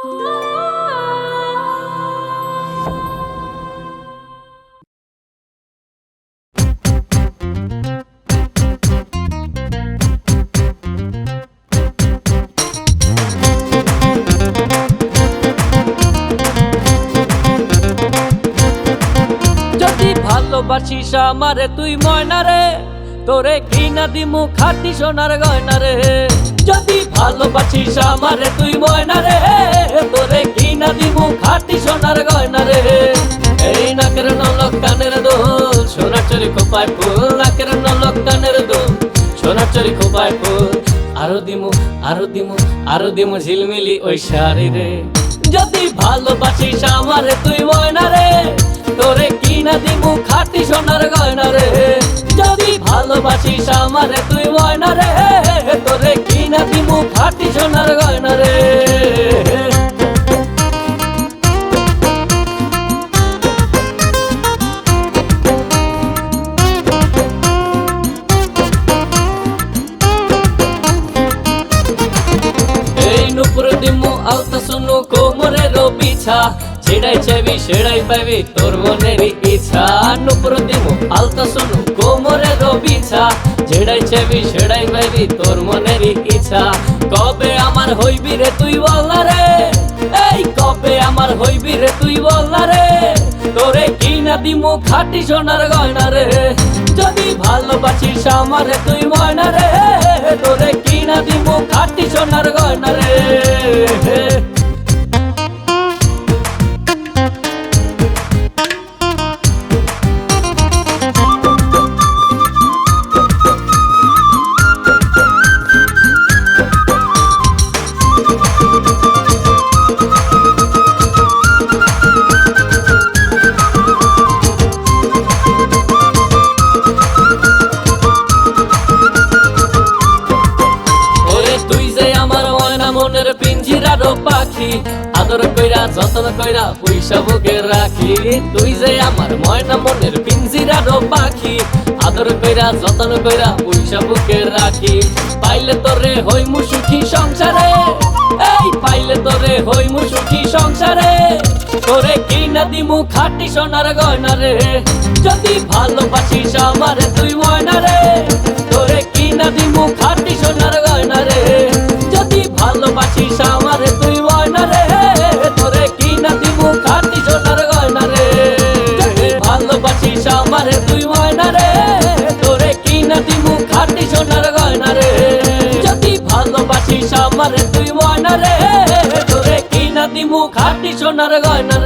যদি ভালোবাসিস আমারে তুই ময়না রে, তোরে কিনা দিমু খাঁটি সোনার গয়না রে। যদি ভালোবাসিস আমারে তুই ময়না রে, তোরে কিনা দিমু খাঁটি সোনার গয়না রে। এই নাকের নলক কানের দোল, সোনার চরি খোপায় ফুল। নাকের নলক কানের দোল, সোনার চরি খোপায় ফুল। আরো দিমু আরো দিমু আরো দিমু ঝিলমিলি ওই শাড়ি রে। যদি ভালোবাসিস আমারে তুই ময়না রে, তোরে কিনা দিমু খাঁটি সোনার গয়না রে। যদি ভালোবাসিস আমারে তুই ময়না রে, তোরে কিনা দিমু খাঁটি সোনার গয়না রে। এই নুপুর দিমু আলতা শুনু কোমরের বিছা, ছেড়াই চাইবি সেড়াই পাইবি তোর মনের ইচ্ছা। নুপুর দিমু আলতা শুনু কোমরের বিছা, ছেড়াই চাইবি সেড়াই পাইবি তোর মনের ইচ্ছা। কবে আমার হইবি রে তুই বলনা রে, এই কবে আমার হইবি রে তুই বলনা রে। তোরে কিনা দিমু খাঁটি সোনার গয়না রে। যদি ভালোবাসিস আমারে তুই ময়না রে, তোরে কিনা দিমু খাঁটি সোনার গয়না রে। মনের পিঞ্জিরার পাখি, আদর কইরা যতন কইরা পয়সা বুকে রাখি। তুই যে আমার ময়না মনের পিঞ্জিরার পাখি, আদর কইরা যতন কইরা পয়সা বুকে রাখি। পাইলে তোরে হইমু সুখী সংসারে, এই পাইলে তোরে হইমু সুখী সংসারে। তোরে কিনা দিমু খাঁটি সোনার গয়না রে। যদি ভালোবাসিস আমারে তুই ময়না রে, তোরে কিনা দিমু খাঁটি সোনার গয়না রে। যদি ভালোবাসিস আমারে তুই ময়না রে, তোরে কিনা দিমু খাঁটি সোনার গয়না রে। যদি ভালোবাসিস আমারে তুই ময়না রে, তোরে কিনা দিমু খাঁটি সোনার গয়না রে। যদি ভালোবাসিস আমারে তুই ময়না রে, তোরে কিনা দিমু খাঁটি সোনার গয়না রে।